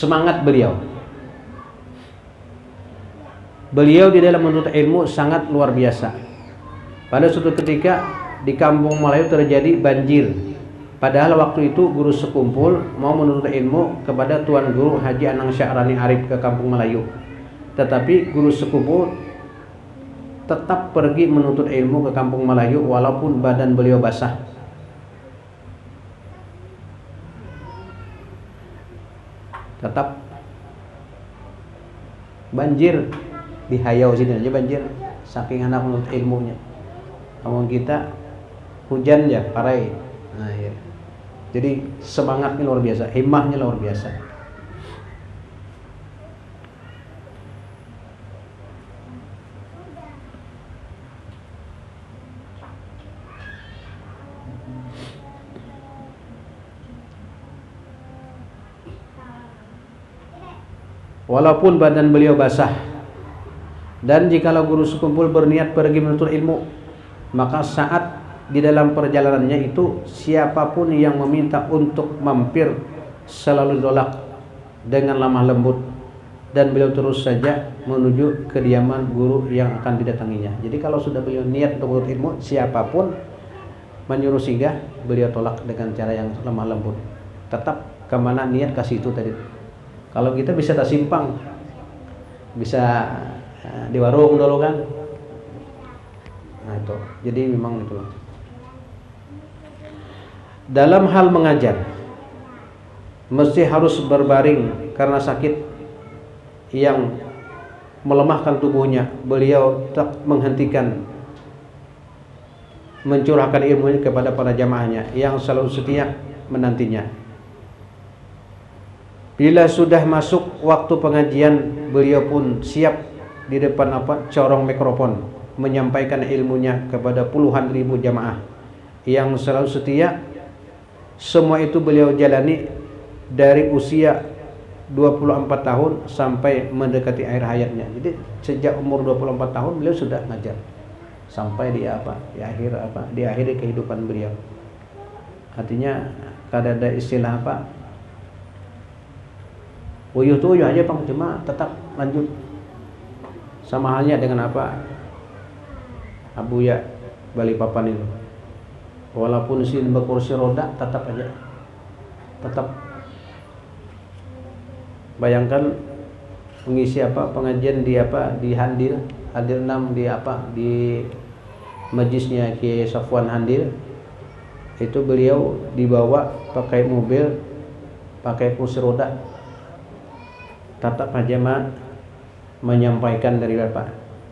semangat beliau. Beliau di dalam menuntut ilmu sangat luar biasa. Pada suatu ketika di Kampung Melayu terjadi banjir. Padahal waktu itu guru sekumpul mau menuntut ilmu kepada Tuan Guru Haji Anang Sya'rani Arif ke Kampung Melayu. Tetapi guru sekumpul tetap pergi menuntut ilmu ke Kampung Melayu walaupun badan beliau basah. Tetap banjir di Hayau sini aja banjir, saking anak menuntut ilmunya. Kamu kita hujan ya parai. Nah, ya. Jadi semangatnya luar biasa, himmahnya luar biasa. Walaupun badan beliau basah. Dan jikalau guru sekumpul berniat pergi menuntut ilmu, maka saat di dalam perjalanannya itu siapapun yang meminta untuk mampir selalu ditolak dengan lemah lembut, dan beliau terus saja menuju kediaman guru yang akan didatanginya. Jadi kalau sudah beliau niat untuk menuntut ilmu, siapapun menyuruh singgah, beliau tolak dengan cara yang lemah lembut. Tetap kemana niat kasih itu tadi. Kalau kita bisa tak simpang, bisa di warung dulu kan. Nah itu, jadi memang itu. Dalam hal mengajar, mesti harus berbaring karena sakit yang melemahkan tubuhnya. Beliau tak menghentikan mencurahkan ilmunya kepada para jamaahnya yang selalu setia menantinya. Bila sudah masuk waktu pengajian, beliau pun siap di depan corong mikrofon menyampaikan ilmunya kepada puluhan ribu jamaah yang selalu setia. Semua itu beliau jalani dari usia 24 tahun sampai mendekati akhir hayatnya. Jadi sejak umur 24 tahun beliau sudah ngajar sampai di akhir kehidupan beliau. Artinya kada ada istilah uyuh tuh uyuh aja Bang, cuma tetap lanjut. Sama halnya dengan Abuya Balikpapan itu. Walaupun sini berkursi roda, tetap aja. Tetap. Bayangkan mengisi pengajian di Handil 6 di majlisnya Kiai Safwan Handil. Itu beliau dibawa pakai mobil, pakai kursi roda. Tetap aja menyampaikan dari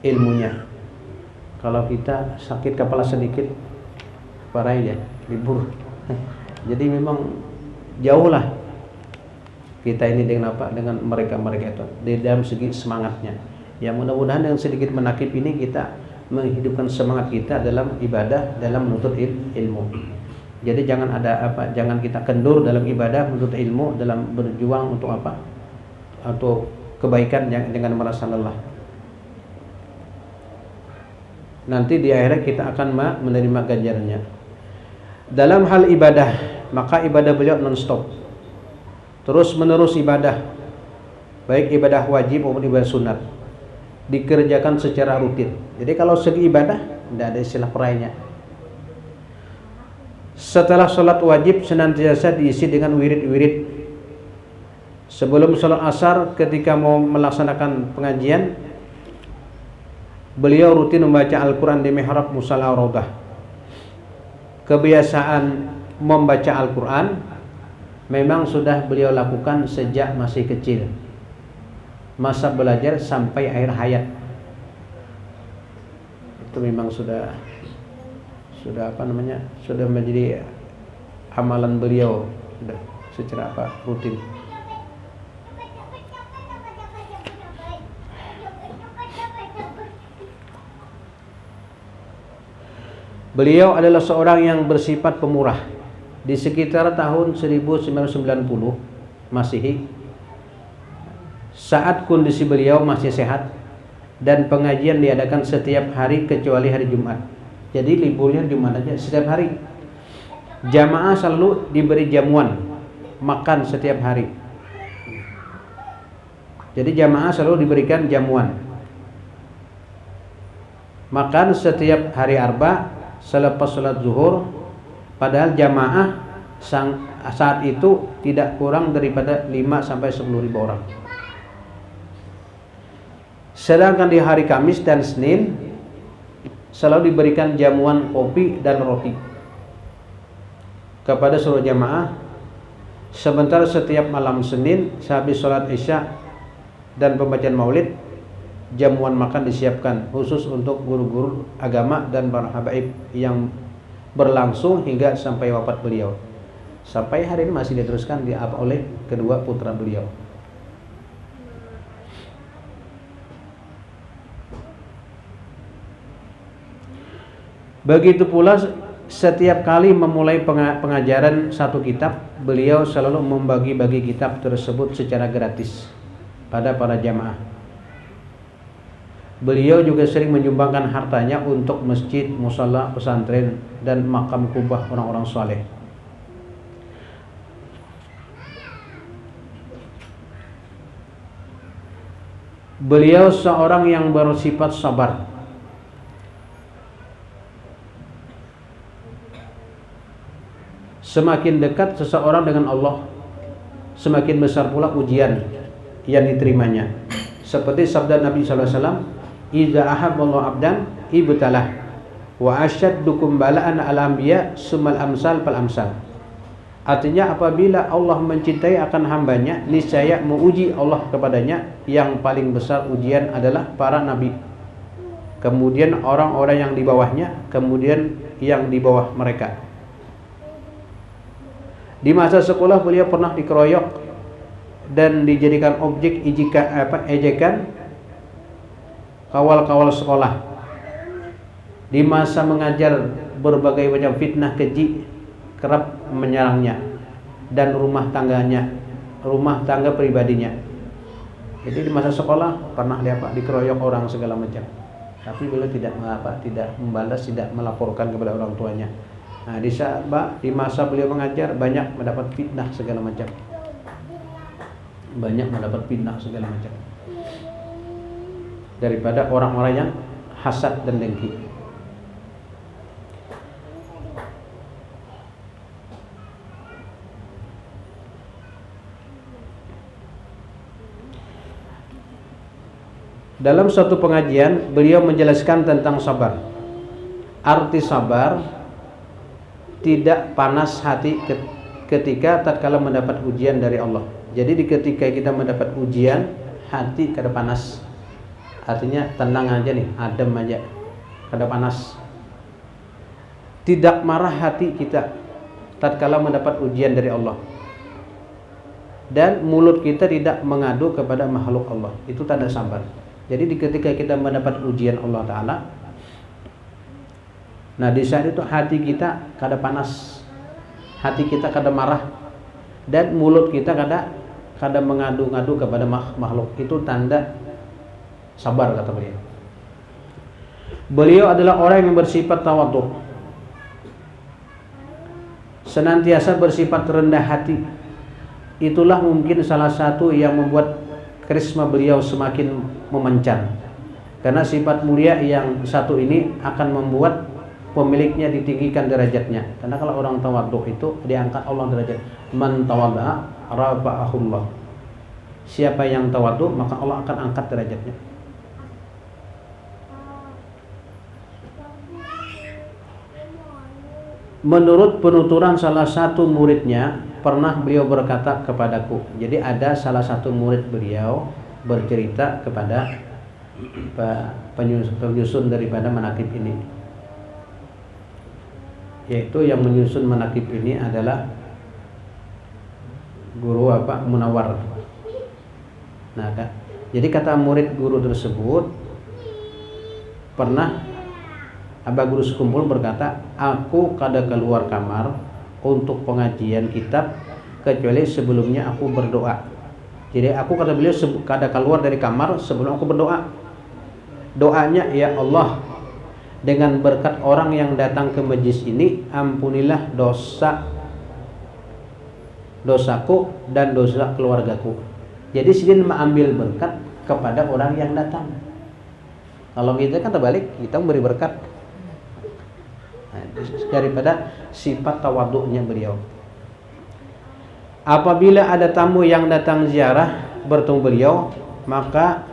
ilmunya. Kalau kita sakit kepala sedikit, parah ya, libur. Jadi memang jauh lah kita ini dengan dengan mereka itu di dalam segi semangatnya. Ya mudah-mudahan dengan sedikit menakib ini kita menghidupkan semangat kita dalam ibadah, dalam menuntut ilmu. Jadi jangan jangan kita kendur dalam ibadah, menuntut ilmu, dalam berjuang untuk atau kebaikan yang dengan merasa lelah. Nanti di akhirat kita akan menerima ganjarannya. Dalam hal ibadah, maka ibadah beliau non-stop, terus menerus ibadah, baik ibadah wajib maupun ibadah sunat, dikerjakan secara rutin. Jadi kalau segi ibadah tidak ada istilah perayanya. Setelah sholat wajib senantiasa diisi dengan wirid-wirid. Sebelum sholat asar ketika mau melaksanakan pengajian, beliau rutin membaca Al-Quran di mihrab musala Raudah. Kebiasaan membaca Al-Quran memang sudah beliau lakukan sejak masih kecil, masa belajar sampai akhir hayat. Itu memang sudah sudah menjadi amalan beliau sudah secara rutin. Beliau adalah seorang yang bersifat pemurah. Di sekitar tahun 1990 Masehi, saat kondisi beliau masih sehat dan pengajian diadakan setiap hari kecuali hari Jumat. Jadi liburnya Jumat aja, setiap hari. Jamaah selalu diberi jamuan makan setiap hari. Jadi jamaah selalu diberikan jamuan. Makan setiap hari arba selepas sholat zuhur, padahal jamaah saat itu tidak kurang daripada 5 sampai 10 ribu orang. Sedangkan di hari Kamis dan Senin selalu diberikan jamuan kopi dan roti kepada seluruh jamaah. Sebentar setiap malam Senin sehabis sholat Isya dan pembacaan Maulid, jamuan makan disiapkan khusus untuk guru-guru agama dan para habaib yang berlangsung hingga sampai wafat beliau. Sampai hari ini masih diteruskan oleh kedua putra beliau. Begitu pula setiap kali memulai pengajaran satu kitab, beliau selalu membagi-bagi kitab tersebut secara gratis pada para jamaah. Beliau juga sering menyumbangkan hartanya untuk masjid, musala, pesantren, dan makam kubah orang-orang saleh. Beliau seorang yang bersifat sabar. Semakin dekat seseorang dengan Allah, semakin besar pula ujian yang diterimanya. Seperti sabda Nabi sallallahu alaihi wasallam, "Idza ahabballahu 'abdan ibtalah wa asyaddukum bala'an al-anbiya sumal amsal fal amsal." Artinya apabila Allah mencintai akan hambanya, niscaya menguji Allah kepadanya. Yang paling besar ujian adalah para nabi, kemudian orang-orang yang di bawahnya, kemudian yang di bawah mereka. Di masa sekolah beliau pernah dikeroyok dan dijadikan objek ejekan kawal-kawal sekolah. Di masa mengajar, berbagai macam fitnah keji kerap menyerangnya dan rumah tangga pribadinya. Jadi di masa sekolah pernah dikeroyok orang segala macam. Tapi beliau tidak membalas, tidak melaporkan kepada orang tuanya. Nah, di masa beliau mengajar banyak mendapat fitnah segala macam. Daripada orang-orang yang hasad dan dengki. Dalam suatu pengajian beliau menjelaskan tentang sabar. Arti sabar, tidak panas hati ketika tatkala mendapat ujian dari Allah. Jadi ketika kita mendapat ujian, hati kada panas. Artinya tenang aja nih, adem aja, kada panas. Tidak marah hati kita tatkala mendapat ujian dari Allah. Dan mulut kita tidak mengadu kepada makhluk Allah. Itu tanda sabar. Jadi ketika kita mendapat ujian Allah Ta'ala, nah di saat itu hati kita kada panas, hati kita kada marah, dan mulut kita kada mengadu-ngadu kepada makhluk. Itu tanda sabar, kata beliau. Beliau adalah orang yang bersifat tawadhu, senantiasa bersifat rendah hati. Itulah mungkin salah satu yang membuat karisma beliau semakin memancar. Karena sifat mulia yang satu ini akan membuat pemiliknya ditinggikan derajatnya. Karena kalau orang tawadhu itu diangkat Allah derajat. Man tawadha rafa'ahullah. Siapa yang tawadhu maka Allah akan angkat derajatnya. Menurut penuturan salah satu muridnya, pernah beliau berkata kepadaku. Jadi ada salah satu murid beliau bercerita kepada penyusun daripada manaqib ini. Yaitu yang menyusun manaqib ini adalah guru Munawar. Nah, jadi kata murid guru tersebut, pernah Abah Guru Sekumpul berkata, aku kada keluar kamar untuk pengajian kitab kecuali sebelumnya aku berdoa. Jadi aku, kata beliau, kada keluar dari kamar sebelum aku berdoa. Doanya, ya Allah, dengan berkat orang yang datang ke majlis ini, ampunilah dosaku dan dosa keluargaku. Jadi sini mengambil berkat kepada orang yang datang. Kalau kita kan terbalik, kita memberi berkat. Nah, daripada sifat tawaduknya beliau. Apabila ada tamu yang datang ziarah bertemu beliau, maka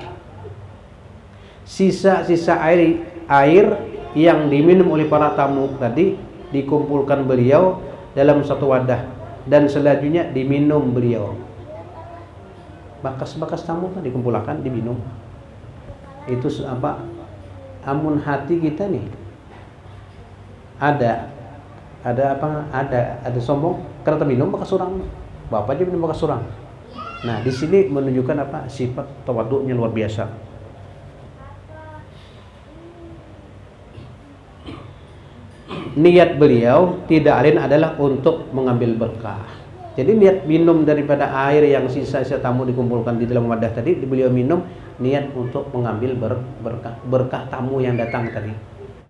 sisa-sisa air yang diminum oleh para tamu tadi dikumpulkan beliau dalam satu wadah dan selanjutnya diminum beliau. Bakas-bakas tamu kan dikumpulkan, diminum. Itu apa? Amun hati kita nih ada apa? Ada sombong karena terminum bakas surang. Bapak aja minum bakas surang. Nah, di sini menunjukkan apa? Sifat tawaduknya luar biasa. Niat beliau tidak lain adalah untuk mengambil berkah. Jadi niat minum daripada air yang sisa-sisa tamu dikumpulkan di dalam wadah tadi, beliau minum niat untuk mengambil berkah tamu yang datang tadi.